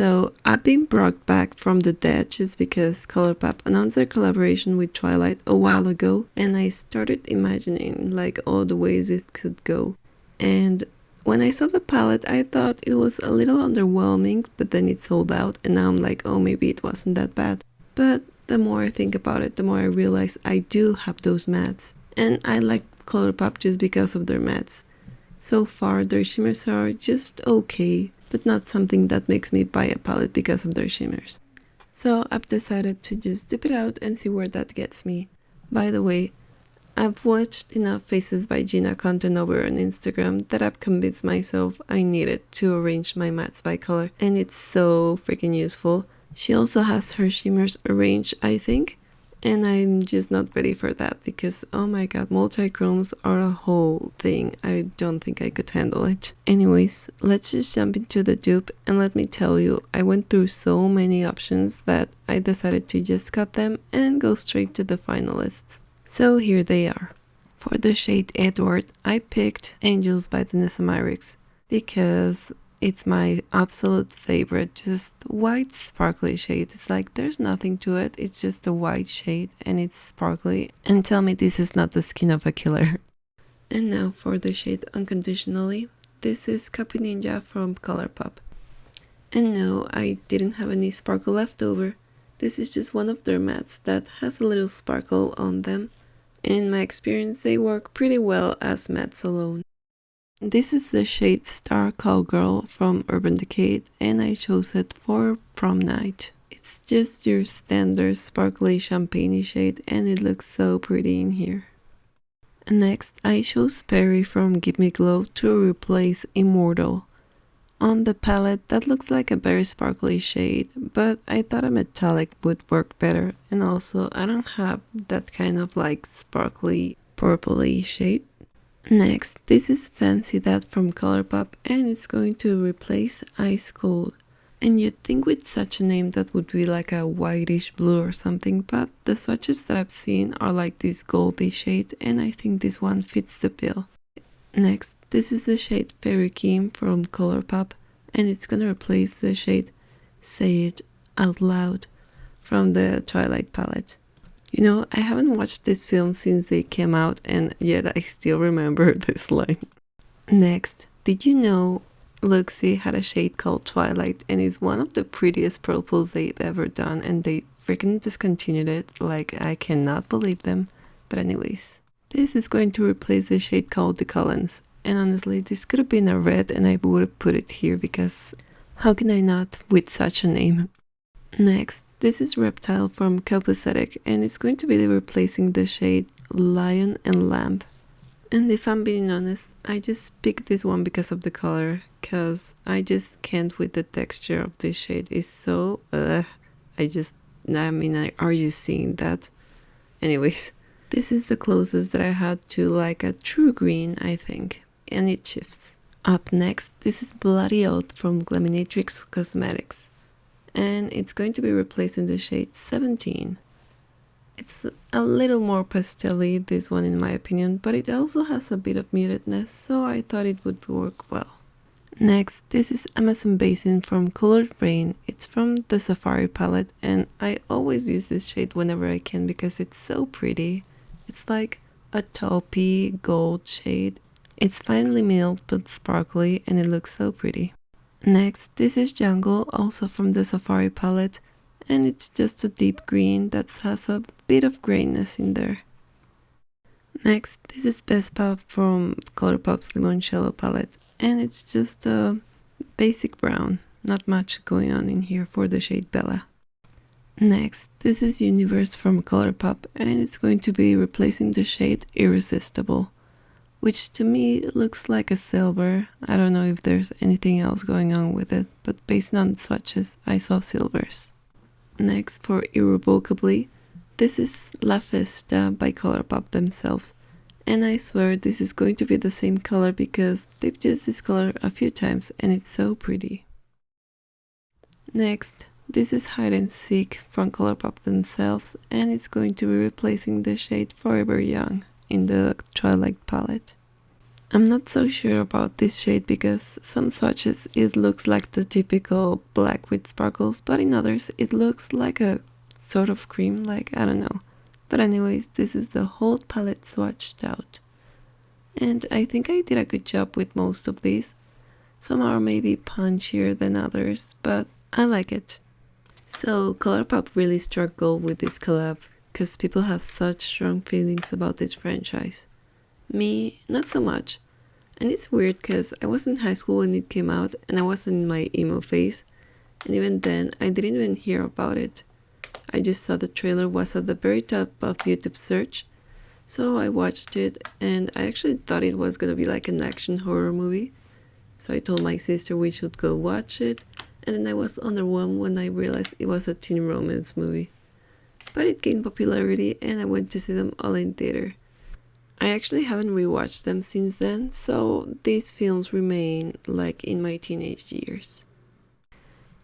So I've been brought back from the dead just because Colourpop announced their collaboration with Twilight a while ago, and I started imagining like all the ways it could go. And when I saw the palette, I thought it was a little underwhelming, but then it sold out, and now I'm like, oh, maybe it wasn't that bad. But the more I think about it, the more I realize I do have those mattes, and I like Colourpop just because of their mattes. So far, their shimmers are just okay, but not something that makes me buy a palette because of their shimmers. So I've decided to just dip it out and see where that gets me. By the way, I've watched enough Faces by Gina content over on Instagram that I've convinced myself I needed to arrange my mattes by color, and it's so freaking useful. She also has her shimmers arranged, I think, and I'm just not ready for that because, oh my god, multi-chromes are a whole thing. I don't think I could handle it. Anyways, let's just jump into the dupe, and let me tell you, I went through so many options that I decided to just cut them and go straight to the finalists. So here they are. For the shade Edward, I picked Angels by Vanessa Myricks because it's my absolute favorite, just white sparkly shade. It's like there's nothing to it, it's just a white shade and it's sparkly. And tell me this is not the skin of a killer. And now for the shade Unconditionally. This is Copy Ninja from Colourpop. And no, I didn't have any sparkle left over. This is just one of their mattes that has a little sparkle on them. In my experience, they work pretty well as mattes alone. This is the shade Star Cowgirl from Urban Decay, and I chose it for prom night. It's just your standard sparkly champagne shade, and it looks so pretty in here. Next, I chose Perry from Give Me Glow to replace Immortal. On the palette, that looks like a very sparkly shade, but I thought a metallic would work better, and also I don't have that kind of like sparkly purpley shade. Next, this is Fancy That from Colourpop, and it's going to replace Ice Cold. And you'd think with such a name that would be like a whitish blue or something, but the swatches that I've seen are like this goldy shade, and I think this one fits the bill. Next, this is the shade Fairy Kim from Colourpop, and it's gonna replace the shade Say It Out Loud from the Twilight palette. You know, I haven't watched this film since it came out, and yet I still remember this line. Next, did you know Luxie had a shade called Twilight, and it's one of the prettiest purples they've ever done, and they freaking discontinued it. Like, I cannot believe them. But anyways, this is going to replace the shade called The Collins. And honestly, this could have been a red and I would have put it here because how can I not with such a name? Next, this is Reptile from Copacetic, and it's going to be replacing the shade Lion and Lamb. And if I'm being honest, I just picked this one because of the color, because I just can't with the texture of this shade. It's so, are you seeing that? Anyways, this is the closest that I had to like a true green, I think, and it shifts. Up next, this is Bloody Oath from Glaminatrix Cosmetics, and it's going to be replacing the shade 17. It's a little more pastel-y, this one in my opinion, but it also has a bit of mutedness, so I thought it would work well. Next, this is Amazon Basin from Colored Rain. It's from the Safari palette, and I always use this shade whenever I can because it's so pretty. It's like a taupey gold shade. It's finely milled but sparkly, and it looks so pretty. Next, this is Jungle, also from the Safari palette, and it's just a deep green that has a bit of grayness in there. Next, this is Vespa from Colourpop's Limoncello palette, and it's just a basic brown, not much going on in here for the shade Bella. Next, this is Universe from Colourpop, and it's going to be replacing the shade Irresistible, which to me looks like a silver. I don't know if there's anything else going on with it, but based on swatches, I saw silvers. Next, for Irrevocably, this is La Festa by Colourpop themselves, and I swear this is going to be the same color because they've used this color a few times and it's so pretty. Next, this is Hide and Seek from Colourpop themselves, and it's going to be replacing the shade Forever Young in the Twilight palette. I'm not so sure about this shade because some swatches it looks like the typical black with sparkles, but in others it looks like a sort of cream, like I don't know. But anyways, this is the whole palette swatched out. And I think I did a good job with most of these. Some are maybe punchier than others, but I like it. So Colourpop really struck gold with this collab, because people have such strong feelings about this franchise. Me, not so much. And it's weird because I was in high school when it came out and I was in my emo phase, and even then I didn't even hear about it. I just saw the trailer was at the very top of YouTube search, so I watched it and I actually thought it was gonna be like an action horror movie. So I told my sister we should go watch it, and then I was underwhelmed when I realized it was a teen romance movie. But it gained popularity and I went to see them all in theater. I actually haven't rewatched them since then, so these films remain like in my teenage years.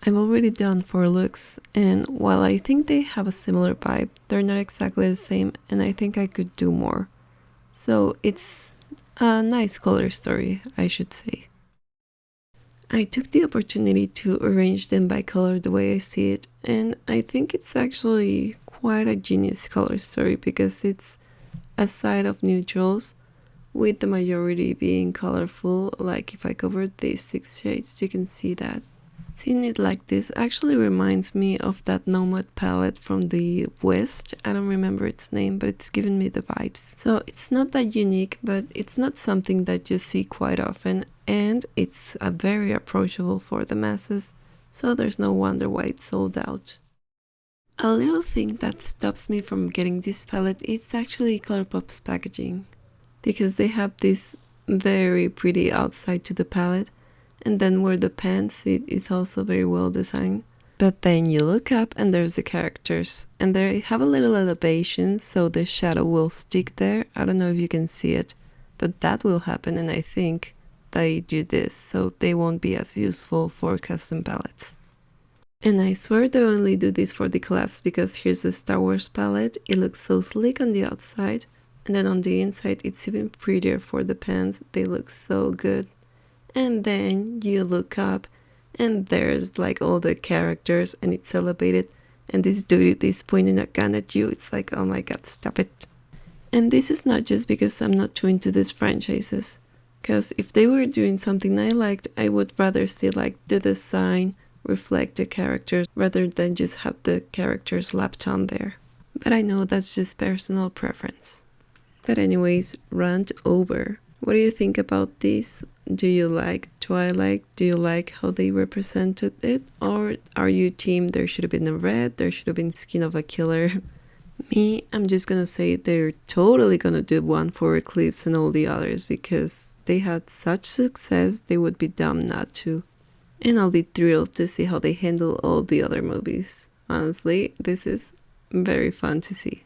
I'm already done for looks, and while I think they have a similar vibe, they're not exactly the same and I think I could do more. So it's a nice color story, I should say. I took the opportunity to arrange them by color the way I see it, and I think it's actually quite a genius color story because it's a side of neutrals with the majority being colorful. Like if I covered these 6 shades, you can see that. Seeing it like this actually reminds me of that Nomad palette from the West. I don't remember its name, but it's giving me the vibes. So it's not that unique, but it's not something that you see quite often, and it's a very approachable for the masses, so there's no wonder why it's sold out. A little thing that stops me from getting this palette is actually Colourpop's packaging, because they have this very pretty outside to the palette, and then where the pen sit is also very well designed. But then you look up and there's the characters, and they have a little elevation so the shadow will stick there. I don't know if you can see it, but that will happen, and I think they do this so they won't be as useful for custom palettes. And I swear they only do this for the collabs, because here's the Star Wars palette. It looks so sleek on the outside, and then on the inside it's even prettier for the pens. They look so good. And then you look up and there's like all the characters and it's elevated, and this dude is pointing a gun at you. It's like, oh my god, stop it. And this is not just because I'm not too into these franchises, because if they were doing something I liked, I would rather see like the design reflect the characters rather than just have the characters slapped on there. But I know that's just personal preference. But anyways, rant over. What do you think about this? Do you like Twilight? Do you like how they represented it? Or are you team there should have been a red, there should have been skin of a killer? Me, I'm just gonna say they're totally gonna do one for Eclipse and all the others, because they had such success they would be dumb not to. And I'll be thrilled to see how they handle all the other movies. Honestly, this is very fun to see.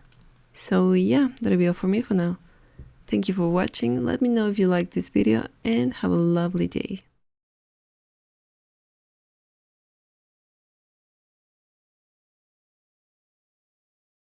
So yeah, that'll be all for me for now. Thank you for watching. Let me know if you liked this video and have a lovely day.